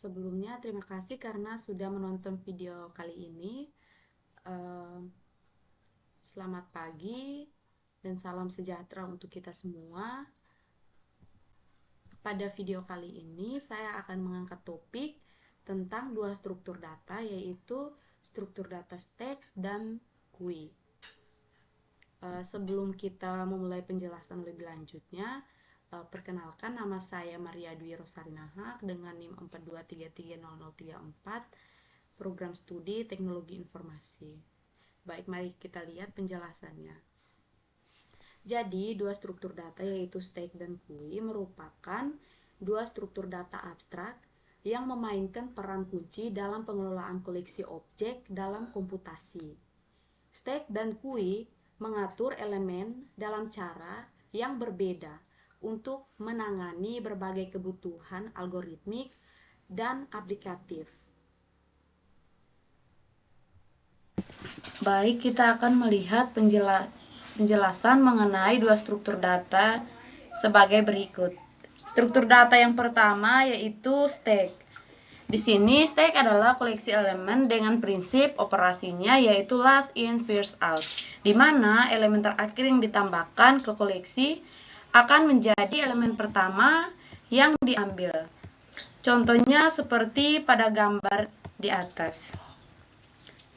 Sebelumnya, terima kasih karena sudah menonton video kali ini. Selamat pagi dan salam sejahtera untuk kita semua. Pada video kali ini, saya akan mengangkat topik tentang dua struktur data, yaitu struktur data stack dan GUI. Sebelum kita memulai penjelasan lebih lanjutnya, perkenalkan, nama saya Maria Dwi Rosarinahak dengan NIM 42330034, program studi teknologi informasi. Baik, mari kita lihat penjelasannya. Jadi, dua struktur data yaitu stack dan GUI merupakan dua struktur data abstrak yang memainkan peran kunci dalam pengelolaan koleksi objek dalam komputasi. Stack dan GUI mengatur elemen dalam cara yang berbeda untuk menangani berbagai kebutuhan algoritmik dan aplikatif. Baik, kita akan melihat penjelasan mengenai dua struktur data sebagai berikut. Struktur data yang pertama yaitu stack. Di sini stack adalah koleksi elemen dengan prinsip operasinya yaitu last in first out, di mana elemen terakhir yang ditambahkan ke koleksi akan menjadi elemen pertama yang diambil. Contohnya seperti pada gambar di atas.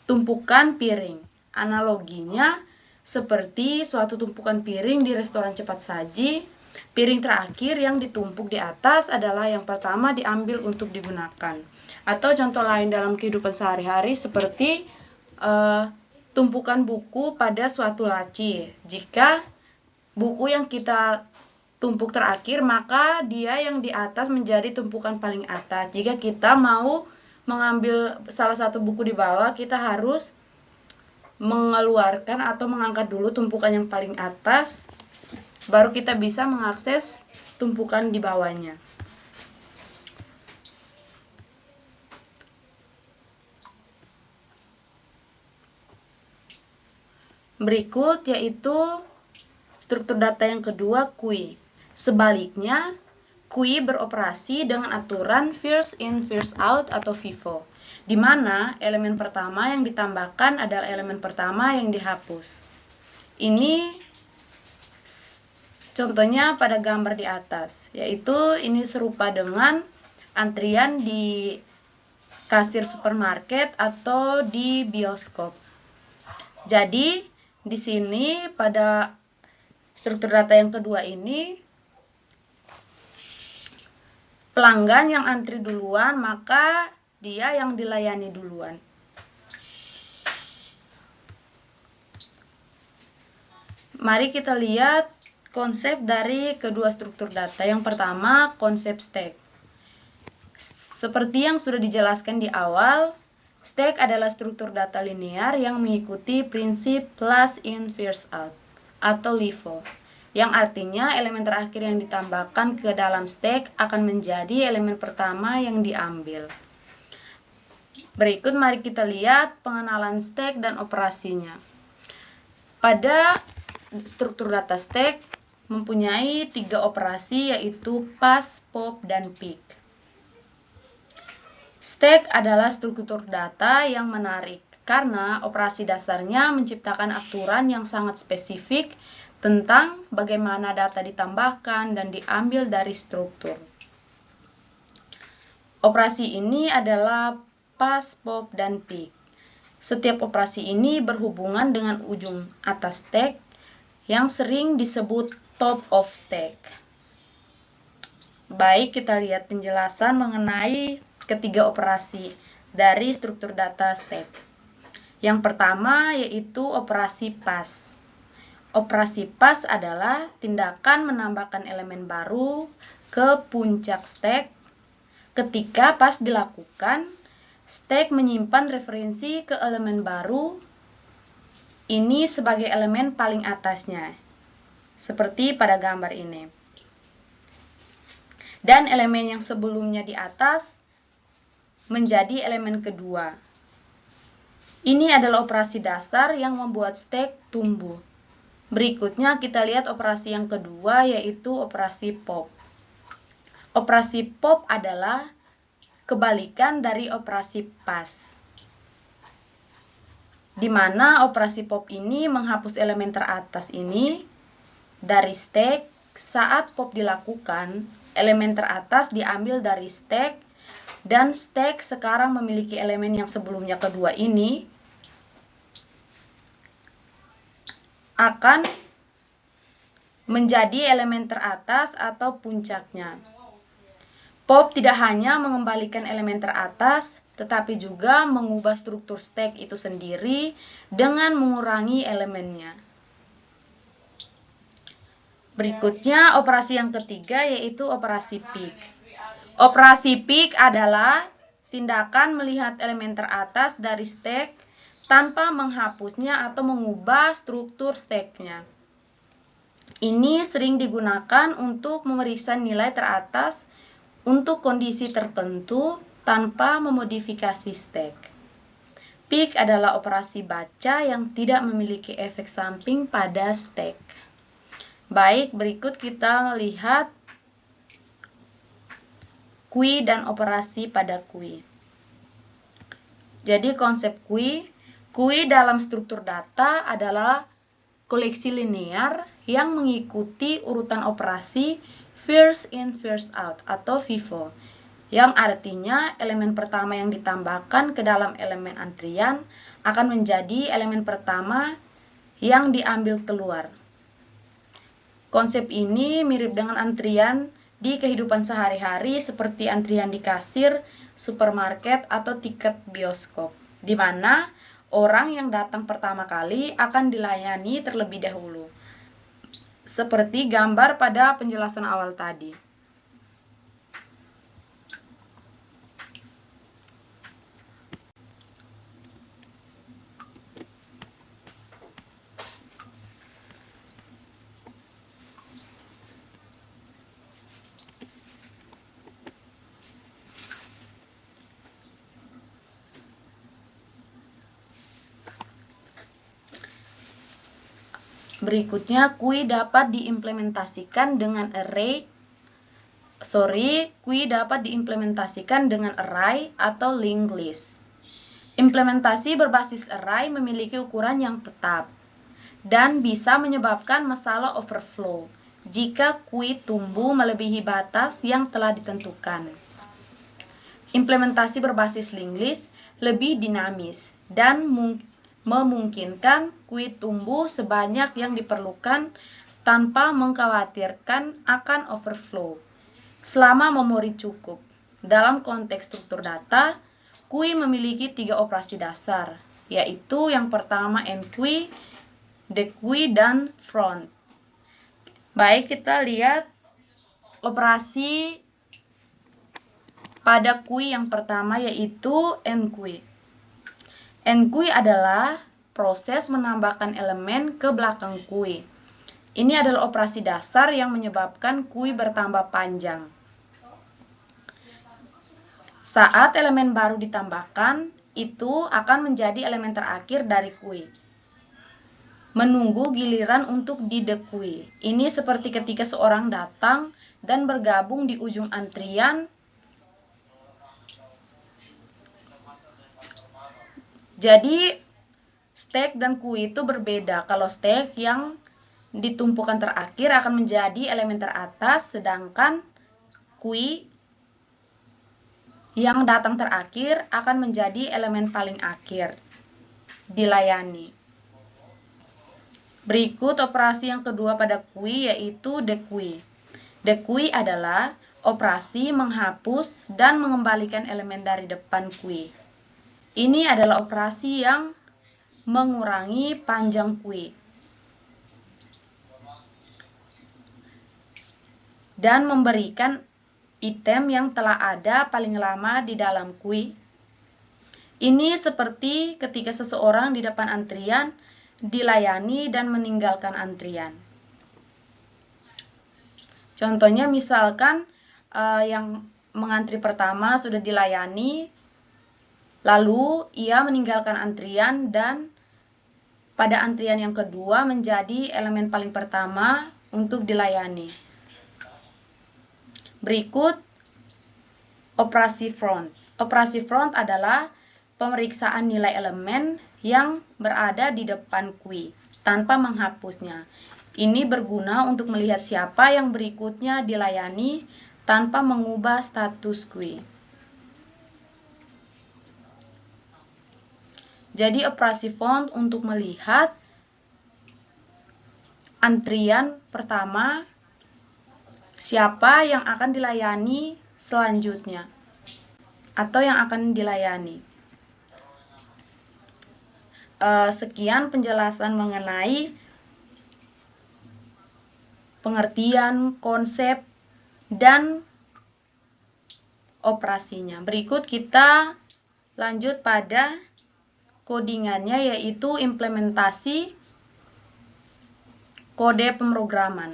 Tumpukan piring. Analoginya seperti suatu tumpukan piring di restoran cepat saji. Piring terakhir yang ditumpuk di atas adalah yang pertama diambil untuk digunakan. Atau contoh lain dalam kehidupan sehari-hari seperti tumpukan buku pada suatu laci. Jika buku yang kita tumpuk terakhir, maka dia yang di atas menjadi tumpukan paling atas. Jika kita mau mengambil salah satu buku di bawah, kita harus mengeluarkan atau mengangkat dulu tumpukan yang paling atas, baru kita bisa mengakses tumpukan di bawahnya. Berikut yaitu struktur data yang kedua, GUI. Sebaliknya, GUI beroperasi dengan aturan first in first out atau FIFO, di mana elemen pertama yang ditambahkan adalah elemen pertama yang dihapus. Ini contohnya pada gambar di atas, yaitu ini serupa dengan antrian di kasir supermarket atau di bioskop. Jadi, di sini pada struktur data yang kedua ini, pelanggan yang antri duluan, maka dia yang dilayani duluan. Mari kita lihat konsep dari kedua struktur data. Yang pertama, konsep stack. Seperti yang sudah dijelaskan di awal, stack adalah struktur data linear yang mengikuti prinsip last in first out atau LIFO, yang artinya elemen terakhir yang ditambahkan ke dalam stack akan menjadi elemen pertama yang diambil. Berikut mari kita lihat pengenalan stack dan operasinya. Pada struktur data stack mempunyai 3 operasi yaitu pass, pop, dan pick. Stack adalah struktur data yang menarik karena operasi dasarnya menciptakan aturan yang sangat spesifik tentang bagaimana data ditambahkan dan diambil dari struktur. Operasi ini adalah pass, pop, dan pick. Setiap operasi ini berhubungan dengan ujung atas stack yang sering disebut top of stack. Baik, kita lihat penjelasan mengenai ketiga operasi dari struktur data stack. Yang pertama yaitu operasi pass. Operasi pass adalah tindakan menambahkan elemen baru ke puncak stack. Ketika pass dilakukan, stack menyimpan referensi ke elemen baru ini sebagai elemen paling atasnya, seperti pada gambar ini. Dan elemen yang sebelumnya di atas menjadi elemen kedua. Ini adalah operasi dasar yang membuat stack tumbuh. Berikutnya kita lihat operasi yang kedua yaitu operasi pop. Operasi pop adalah kebalikan dari operasi pass, di mana operasi pop ini menghapus elemen teratas ini dari stack. Saat pop dilakukan, elemen teratas diambil dari stack, dan stack sekarang memiliki elemen yang sebelumnya kedua ini akan menjadi elemen teratas atau puncaknya. Pop tidak hanya mengembalikan elemen teratas, tetapi juga mengubah struktur stack itu sendiri dengan mengurangi elemennya. Berikutnya operasi yang ketiga yaitu operasi pick. Operasi pick adalah tindakan melihat elemen teratas dari stack tanpa menghapusnya atau mengubah struktur stacknya. Ini sering digunakan untuk memeriksa nilai teratas untuk kondisi tertentu tanpa memodifikasi stack. Pick adalah operasi baca yang tidak memiliki efek samping pada stack. Baik, berikut kita melihat queue dan operasi pada queue. Jadi konsep queue dalam struktur data adalah koleksi linear yang mengikuti urutan operasi first in first out atau FIFO, yang artinya elemen pertama yang ditambahkan ke dalam elemen antrian akan menjadi elemen pertama yang diambil keluar. Konsep ini mirip dengan antrian di kehidupan sehari-hari seperti antrian di kasir, supermarket, atau tiket bioskop, di mana orang yang datang pertama kali akan dilayani terlebih dahulu, seperti gambar pada penjelasan awal tadi. Berikutnya, queue dapat diimplementasikan dengan array atau linked list. Implementasi berbasis array memiliki ukuran yang tetap dan bisa menyebabkan masalah overflow jika queue tumbuh melebihi batas yang telah ditentukan. Implementasi berbasis linked list lebih dinamis dan memungkinkan queue tumbuh sebanyak yang diperlukan tanpa mengkhawatirkan akan overflow selama memori cukup. Dalam konteks struktur data, queue memiliki 3 operasi dasar, yaitu yang pertama enqueue, dequeue, dan front. Baik, kita lihat operasi pada queue yang pertama yaitu enqueue. Enqueue adalah proses menambahkan elemen ke belakang queue. Ini adalah operasi dasar yang menyebabkan queue bertambah panjang. Saat elemen baru ditambahkan, itu akan menjadi elemen terakhir dari queue. Menunggu giliran untuk didequeue. Ini seperti ketika seorang datang dan bergabung di ujung antrian. Jadi, stack dan queue itu berbeda. Kalau stack yang ditumpukan terakhir akan menjadi elemen teratas, sedangkan queue yang datang terakhir akan menjadi elemen paling akhir dilayani. Berikut operasi yang kedua pada queue yaitu dequeue. Dequeue adalah operasi menghapus dan mengembalikan elemen dari depan queue. Ini adalah operasi yang mengurangi panjang queue dan memberikan item yang telah ada paling lama di dalam queue. Ini seperti ketika seseorang di depan antrian dilayani dan meninggalkan antrian. Contohnya misalkan yang mengantri pertama sudah dilayani, lalu ia meninggalkan antrian dan pada antrian yang kedua menjadi elemen paling pertama untuk dilayani. Berikut operasi front. Operasi front adalah pemeriksaan nilai elemen yang berada di depan queue tanpa menghapusnya. Ini berguna untuk melihat siapa yang berikutnya dilayani tanpa mengubah status queue. Jadi operasi front untuk melihat antrian pertama, siapa yang akan dilayani selanjutnya atau yang akan dilayani. Sekian penjelasan mengenai pengertian, konsep, dan operasinya. Berikut kita lanjut pada codingannya, yaitu implementasi kode pemrograman.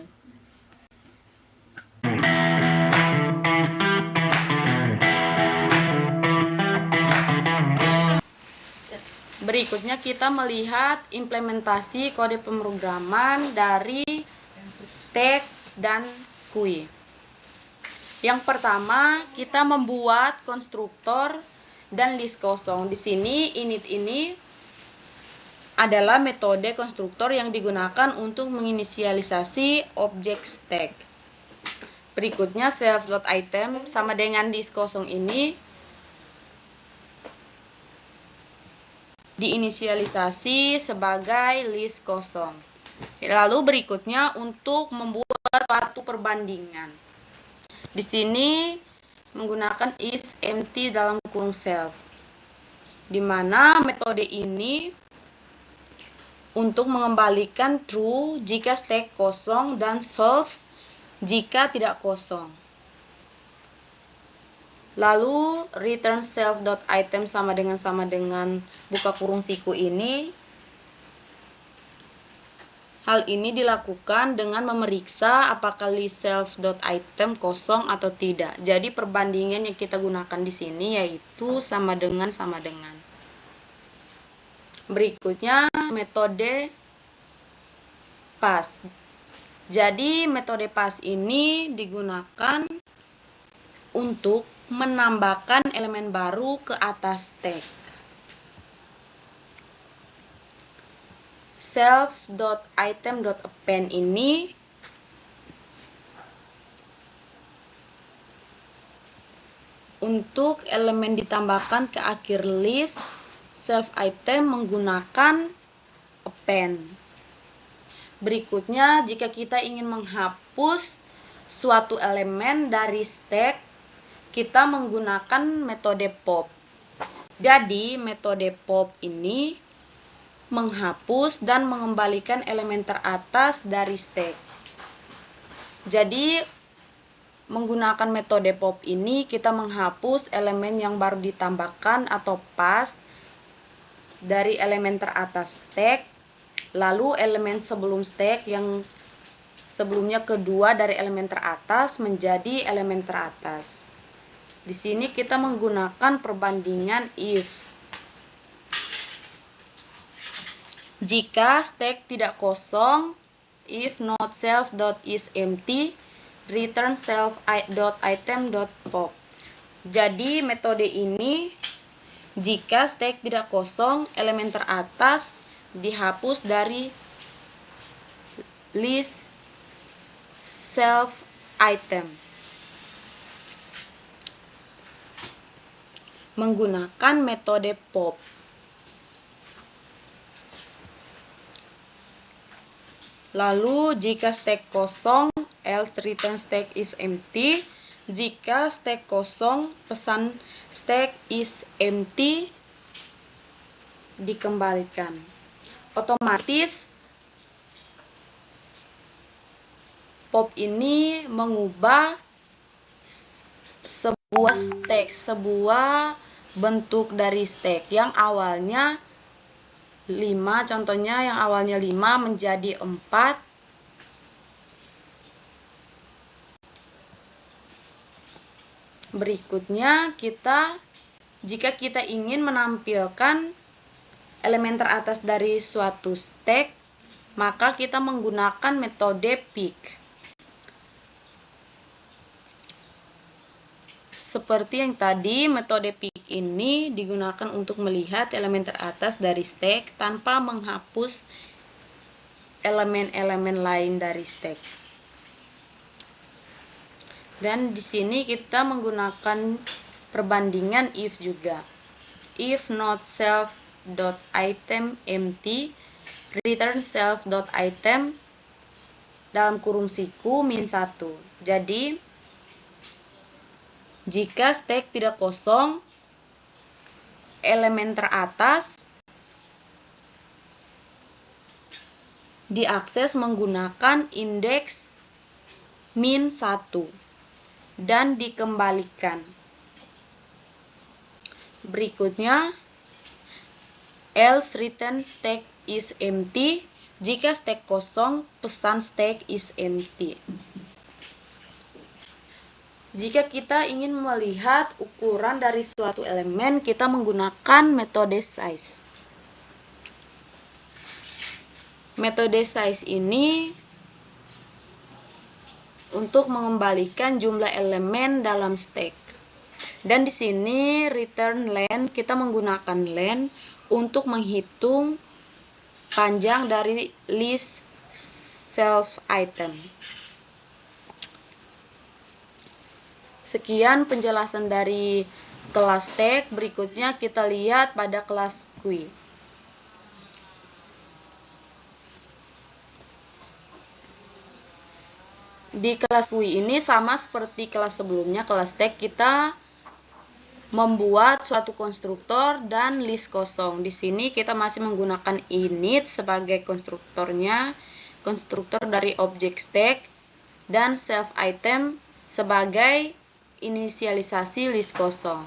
Berikutnya kita melihat implementasi kode pemrograman dari stack dan queue. Yang pertama, kita membuat konstruktor dan list kosong. Di sini init ini adalah metode konstruktor yang digunakan untuk menginisialisasi objek stack. Berikutnya self.item sama dengan list kosong ini diinisialisasi sebagai list kosong. Lalu berikutnya untuk membuat suatu perbandingan. Di sini menggunakan is empty dalam kurung self, di mana metode ini untuk mengembalikan true jika stack kosong dan false jika tidak kosong. Lalu return self.item sama dengan buka kurung siku ini. Hal ini dilakukan dengan memeriksa apakah list self.item kosong atau tidak. Jadi perbandingan yang kita gunakan di sini yaitu sama dengan. Berikutnya metode pass. Jadi metode pass ini digunakan untuk menambahkan elemen baru ke atas stack. Self.item.append ini untuk elemen ditambahkan ke akhir list self item menggunakan append. Berikutnya, jika kita ingin menghapus suatu elemen dari stack, kita menggunakan metode pop. Jadi metode pop ini menghapus dan mengembalikan elemen teratas dari stack. Jadi menggunakan metode pop ini kita menghapus elemen yang baru ditambahkan atau pass dari elemen teratas stack, lalu elemen sebelum stack yang sebelumnya kedua dari elemen teratas menjadi elemen teratas. Di sini kita menggunakan perbandingan if. Jika stack tidak kosong, if not self.isEmpty, return self.item.pop. Jadi metode ini jika stack tidak kosong, elemen teratas dihapus dari list self item menggunakan metode pop. Lalu jika stack kosong, else return stack is empty. Jika stack kosong, pesan stack is empty dikembalikan. Otomatis pop ini mengubah sebuah bentuk dari stack yang awalnya 5, contohnya yang awalnya 5 menjadi 4. Berikutnya jika kita ingin menampilkan elemen teratas dari suatu stack, maka kita menggunakan metode pick. Seperti yang tadi, metode pick ini digunakan untuk melihat elemen teratas dari stek tanpa menghapus elemen-elemen lain dari stek. Dan di sini kita menggunakan perbandingan if juga. If not self.item empty, return self.item dalam kurung siku min 1. Jadi jika stek tidak kosong, elemen teratas diakses menggunakan indeks min 1 dan dikembalikan. Berikutnya, else return stack is empty. Jika stek kosong, pesan stack is empty. Jika kita ingin melihat ukuran dari suatu elemen, kita menggunakan metode size. Metode size ini untuk mengembalikan jumlah elemen dalam stack. Dan di sini return len, kita menggunakan len untuk menghitung panjang dari list self item. Sekian penjelasan dari kelas stek. Berikutnya kita lihat pada kelas QUI. Di kelas QUI ini sama seperti kelas sebelumnya, kelas stek, kita membuat suatu konstruktor dan list kosong. Di sini kita masih menggunakan init sebagai konstruktornya, konstruktor dari objek stek, dan self item sebagai inisialisasi list kosong.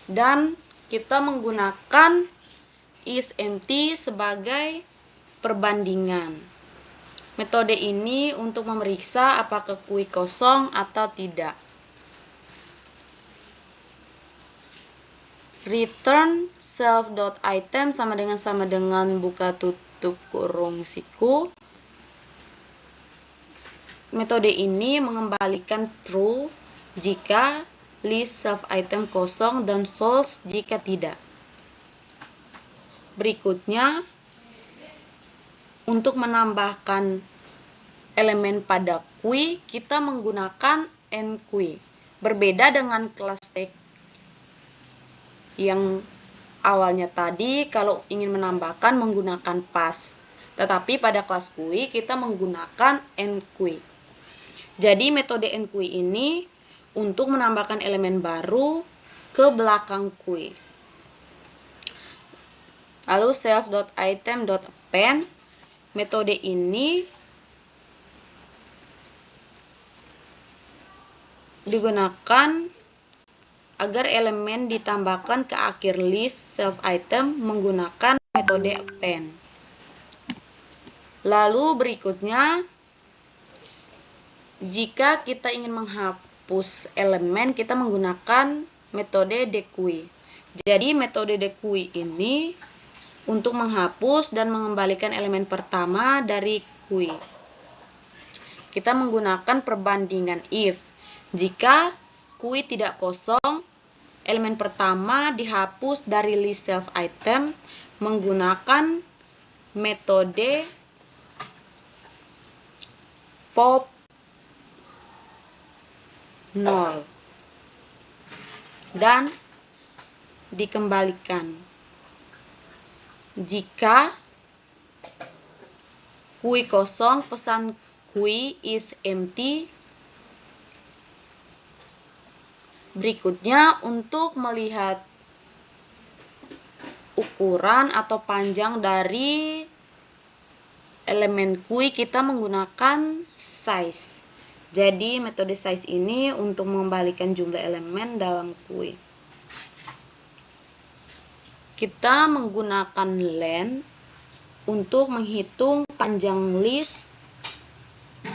Dan kita menggunakan isEmpty sebagai perbandingan. Metode ini untuk memeriksa apakah QUI kosong atau tidak. Return self.item sama dengan buka tutup kurung siku. Metode ini mengembalikan true jika list self item kosong dan false jika tidak. Berikutnya, untuk menambahkan elemen pada QUI, kita menggunakan enqueue. Berbeda dengan kelas stek yang awalnya tadi, kalau ingin menambahkan menggunakan pass. Tetapi pada kelas QUI kita menggunakan enqueue. Jadi metode enqueue ini untuk menambahkan elemen baru ke belakang QUI. Lalu self.item.append, metode ini digunakan agar elemen ditambahkan ke akhir list self item menggunakan metode append. Lalu berikutnya, jika kita ingin menghapus elemen, kita menggunakan metode dequeue. Jadi metode dequeue ini untuk menghapus dan mengembalikan elemen pertama dari QUI. Kita menggunakan perbandingan if. Jika QUI tidak kosong, elemen pertama dihapus dari list self item menggunakan metode pop 0 dan dikembalikan. Jika QUI kosong, pesan QUI is empty. Berikutnya, untuk melihat ukuran atau panjang dari elemen QUI, kita menggunakan size. Jadi metode size ini untuk mengembalikan jumlah elemen dalam QUI. Kita menggunakan len untuk menghitung panjang list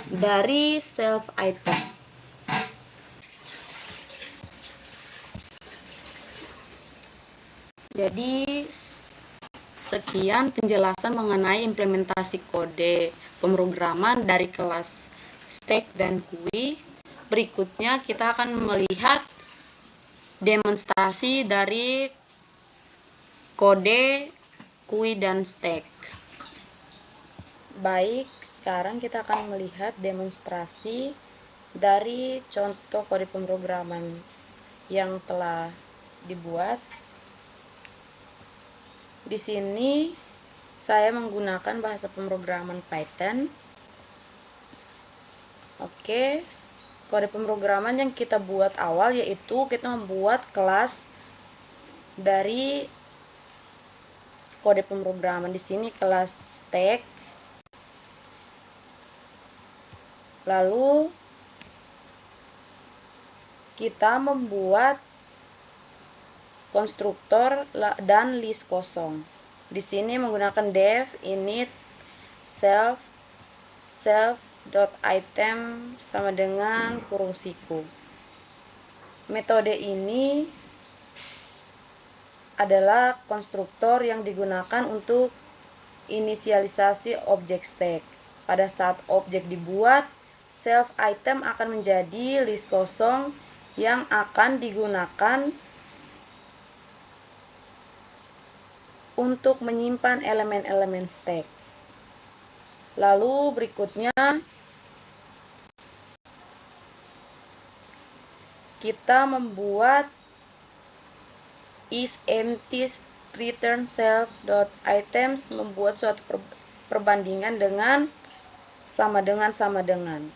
dari self item. Jadi sekian penjelasan mengenai implementasi kode pemrograman dari kelas stek dan QUI. Berikutnya kita akan melihat demonstrasi dari kode kui dan stack. Baik, sekarang kita akan melihat demonstrasi dari contoh kode pemrograman yang telah dibuat. Di sini saya menggunakan bahasa pemrograman Python. Oke, kode pemrograman yang kita buat awal yaitu kita membuat kelas dari kode pemrograman. Di sini kelas stack. Lalu kita membuat konstruktor dan list kosong. Di sini menggunakan def init self.item sama dengan kurung siku. Metode ini adalah konstruktor yang digunakan untuk inisialisasi objek stack. Pada saat objek dibuat, self item akan menjadi list kosong yang akan digunakan untuk menyimpan elemen-elemen stack. Lalu berikutnya kita membuat isEmpty return self.items, membuat suatu perbandingan dengan sama dengan.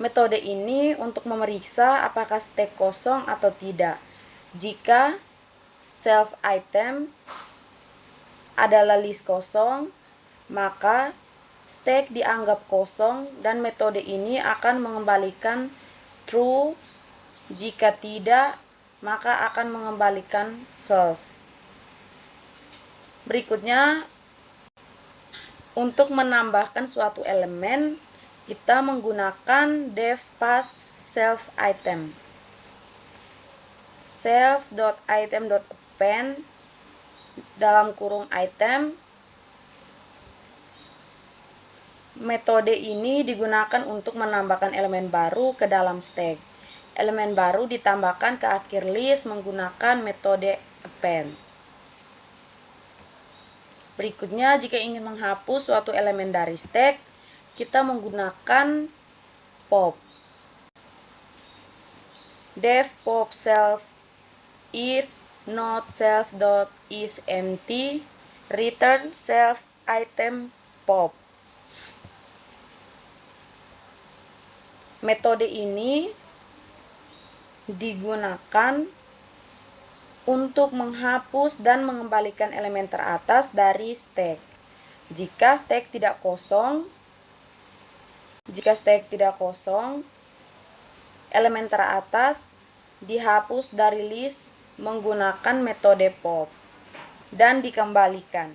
Metode ini untuk memeriksa apakah stack kosong atau tidak. Jika self item adalah list kosong, maka stack dianggap kosong dan metode ini akan mengembalikan true. Jika tidak, maka akan mengembalikan false. Berikutnya, untuk menambahkan suatu elemen, kita menggunakan def pass self item. Self.item.append dalam kurung item. Metode ini digunakan untuk menambahkan elemen baru ke dalam stack. Elemen baru ditambahkan ke akhir list menggunakan metode append. Berikutnya, jika ingin menghapus suatu elemen dari stack, kita menggunakan pop. Def pop self if not self.isEmpty return self item pop. Metode ini digunakan untuk menghapus dan mengembalikan elemen teratas dari stack. Jika stack tidak kosong, elemen teratas dihapus dari list menggunakan metode pop dan dikembalikan.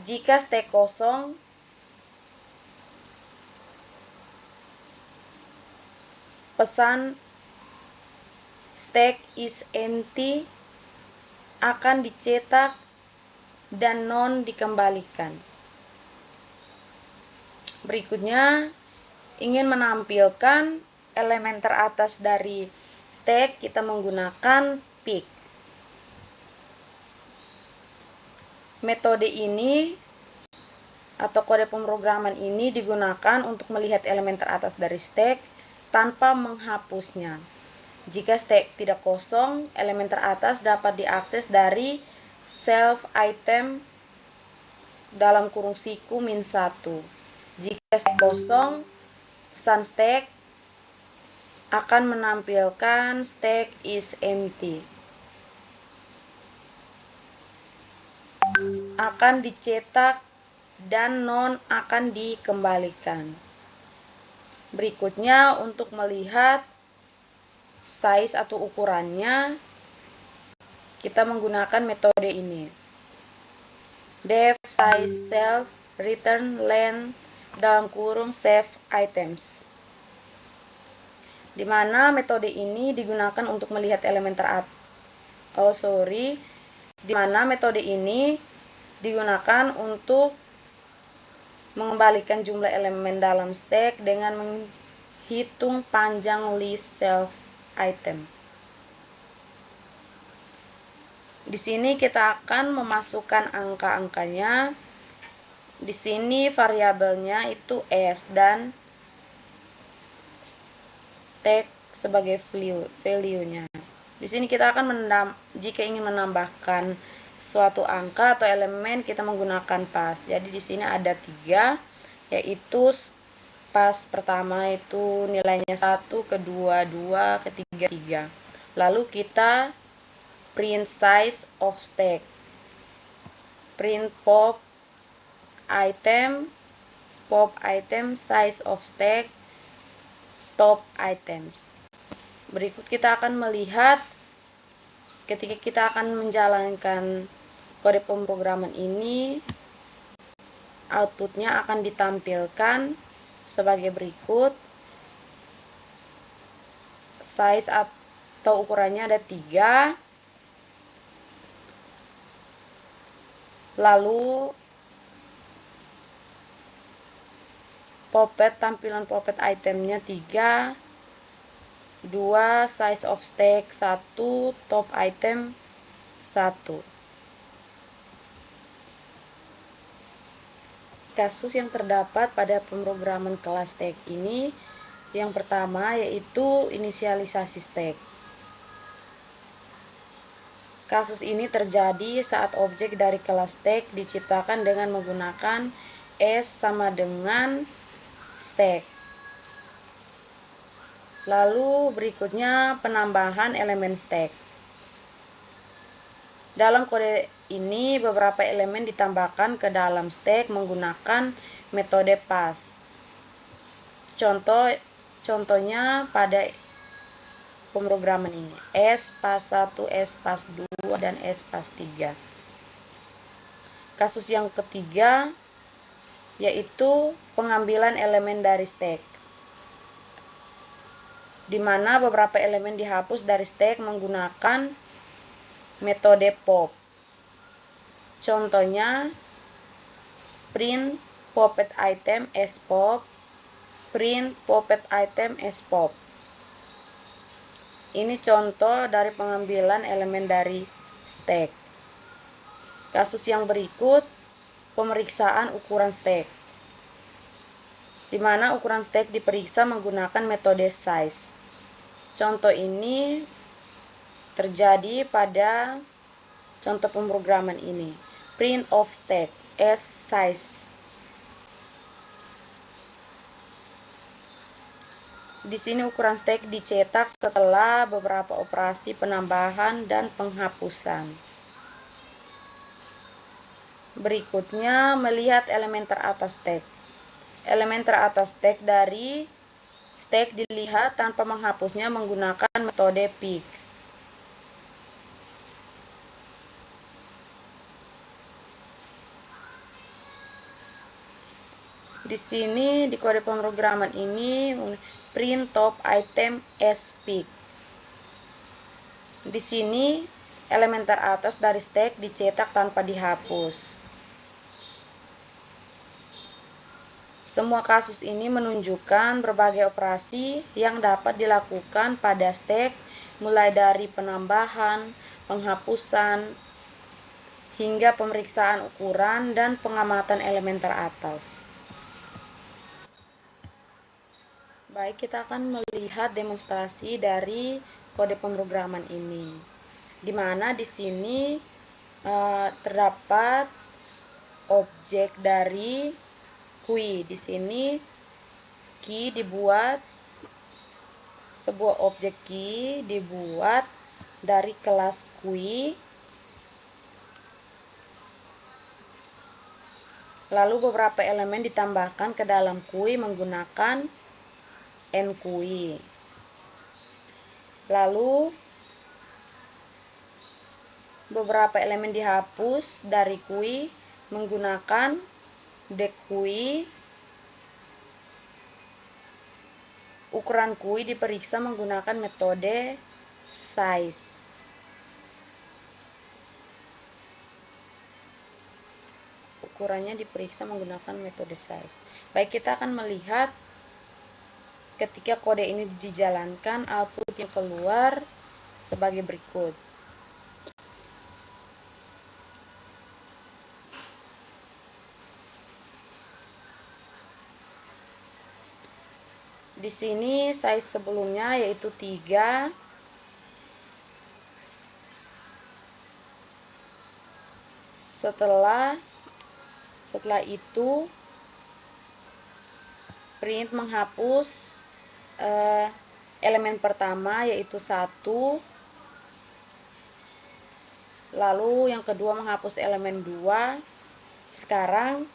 Jika stack kosong, pesan stack is empty akan dicetak dan non dikembalikan. Berikutnya, ingin menampilkan elemen teratas dari stack, kita menggunakan pick. Metode ini atau kode pemrograman ini digunakan untuk melihat elemen teratas dari stack tanpa menghapusnya. Jika stack tidak kosong, elemen teratas dapat diakses dari self item dalam kurung siku -1. Jika stack kosong, pesan stack akan menampilkan stack is empty. Akan dicetak dan non akan dikembalikan. Berikutnya, untuk melihat size atau ukurannya, kita menggunakan metode ini. Def size self return length dalam kurung save items. Di mana metode ini digunakan untuk melihat elemen metode ini digunakan untuk mengembalikan jumlah elemen dalam stack dengan menghitung panjang list self item. Di sini kita akan memasukkan angka-angkanya. Di sini variabelnya itu S dan stack sebagai value-nya. Di sini kita akan jika ingin menambahkan suatu angka atau elemen, kita menggunakan pass. Jadi di sini ada 3, yaitu pass pertama itu nilainya 1, kedua 2, ketiga 3. Lalu kita print size of stack, print pop item size of stack, top items. Berikut kita akan melihat ketika kita akan menjalankan kode pemrograman ini, outputnya akan ditampilkan sebagai berikut. Size atau ukurannya ada 3. Lalu tampilan Puppet itemnya 3, 2, size of stack 1, top item 1. Kasus yang terdapat pada pemrograman kelas stack ini, yang pertama yaitu inisialisasi stack. Kasus ini terjadi saat objek dari kelas stack diciptakan dengan menggunakan S sama dengan stack. Lalu berikutnya penambahan elemen stack. Dalam kode ini beberapa elemen ditambahkan ke dalam stack menggunakan metode pass. Contohnya pada pemrograman ini, S pass 1, S pass 2, dan S pass 3. Kasus yang ketiga yaitu pengambilan elemen dari stack, di mana beberapa elemen dihapus dari stack menggunakan metode pop. Contohnya print Puppet item as pop, print Puppet item as pop. Ini contoh dari pengambilan elemen dari stack. Kasus yang berikut, pemeriksaan ukuran stack, di mana ukuran stack diperiksa menggunakan metode size. Contoh ini terjadi pada contoh pemrograman ini, print of stack as size. Di sini ukuran stack dicetak setelah beberapa operasi penambahan dan penghapusan. Berikutnya melihat elemen teratas stack. Elemen teratas stack dari stack dilihat tanpa menghapusnya menggunakan metode pick. Di sini di kode pemrograman ini print top item as pick. Di sini elemen teratas dari stack dicetak tanpa dihapus. Semua kasus ini menunjukkan berbagai operasi yang dapat dilakukan pada stack, mulai dari penambahan, penghapusan, hingga pemeriksaan ukuran dan pengamatan elemen teratas. Baik, kita akan melihat demonstrasi dari kode pemrograman ini, di mana di sini terdapat objek dari key. Di sini key dibuat, sebuah objek key dibuat dari kelas key. Lalu beberapa elemen ditambahkan ke dalam key menggunakan enqueue. Lalu beberapa elemen dihapus dari key menggunakan dequeue. Ukuran key diperiksa menggunakan metode size. Ukurannya diperiksa menggunakan metode size. Baik, kita akan melihat ketika kode ini dijalankan, output yang keluar sebagai berikut. Di sini size sebelumnya yaitu 3. Setelah itu print menghapus elemen pertama yaitu 1, lalu yang kedua menghapus elemen 2. Sekarang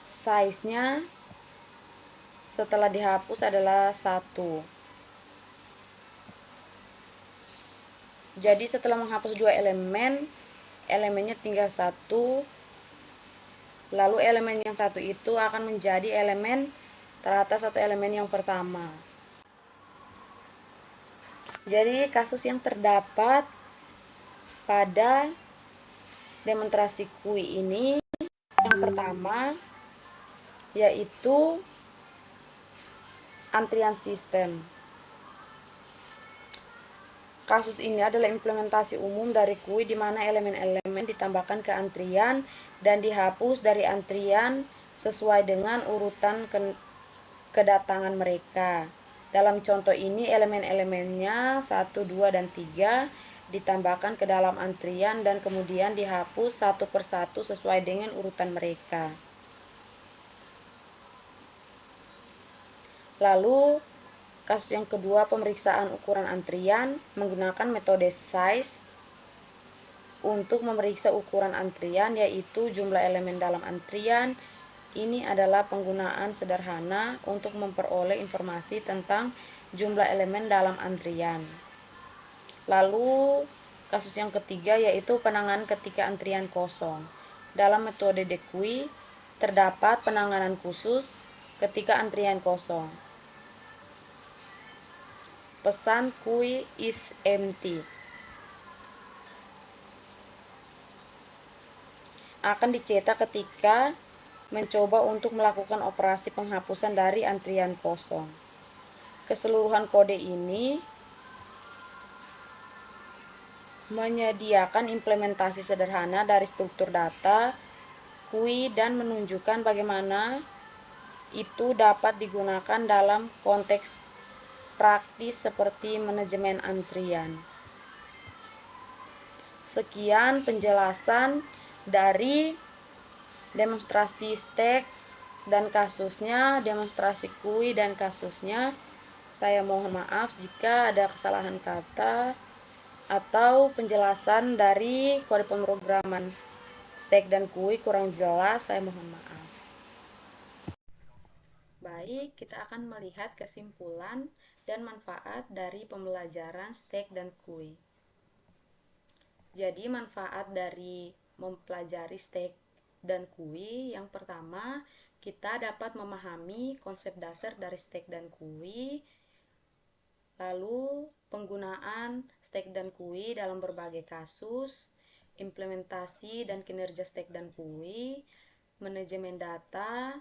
size-nya setelah dihapus adalah 1. Jadi setelah menghapus 2 elemen, elemennya tinggal 1. Lalu elemen yang 1 itu akan menjadi elemen teratas atau elemen yang pertama. Jadi kasus yang terdapat pada demonstrasi QI ini yang pertama yaitu antrian sistem. Kasus ini adalah implementasi umum dari QI di mana elemen-elemen ditambahkan ke antrian dan dihapus dari antrian sesuai dengan urutan kedatangan mereka. Dalam contoh ini elemen-elemennya 1, 2, dan 3 ditambahkan ke dalam antrian dan kemudian dihapus satu persatu sesuai dengan urutan mereka. Lalu kasus yang kedua, pemeriksaan ukuran antrian menggunakan metode size untuk memeriksa ukuran antrian, yaitu jumlah elemen dalam antrian. Ini adalah penggunaan sederhana untuk memperoleh informasi tentang jumlah elemen dalam antrian. Lalu kasus yang ketiga yaitu penanganan ketika antrian kosong. Dalam metode DQI terdapat penanganan khusus ketika antrian kosong. Pesan QI is empty akan dicetak ketika mencoba untuk melakukan operasi penghapusan dari antrian kosong. Keseluruhan kode ini menyediakan implementasi sederhana dari struktur data QI dan menunjukkan bagaimana itu dapat digunakan dalam konteks praktis seperti manajemen antrian. Sekian penjelasan dari demonstrasi stack dan kasusnya, demonstrasi QI dan kasusnya. Saya mohon maaf jika ada kesalahan kata atau penjelasan dari kode pemrograman stack dan QI kurang jelas, saya mohon maaf. Baik, kita akan melihat kesimpulan dan manfaat dari pembelajaran stack dan QI. Jadi manfaat dari mempelajari stack dan QI, yang pertama, kita dapat memahami konsep dasar dari stack dan QI, lalu penggunaan stack dan QI dalam berbagai kasus, implementasi dan kinerja stack dan QI, manajemen data,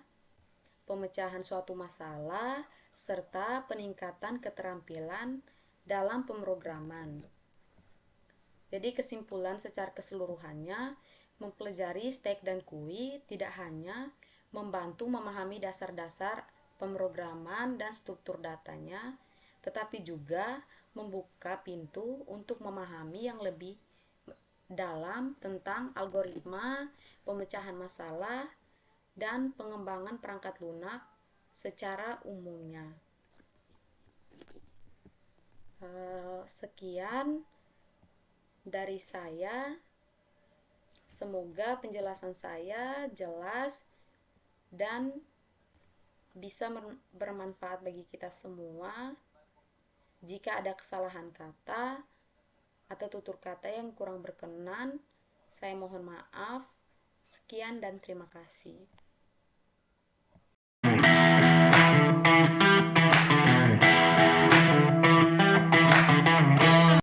pemecahan suatu masalah, serta peningkatan keterampilan dalam pemrograman. Jadi kesimpulan secara keseluruhannya, mempelajari stack dan QI tidak hanya membantu memahami dasar-dasar pemrograman dan struktur datanya, tetapi juga membuka pintu untuk memahami yang lebih dalam tentang algoritma, pemecahan masalah, dan pengembangan perangkat lunak secara umumnya. Sekian dari saya. Semoga penjelasan saya jelas dan bisa bermanfaat bagi kita semua. Jika ada kesalahan kata atau tutur kata yang kurang berkenan, saya mohon maaf. Sekian dan terima kasih.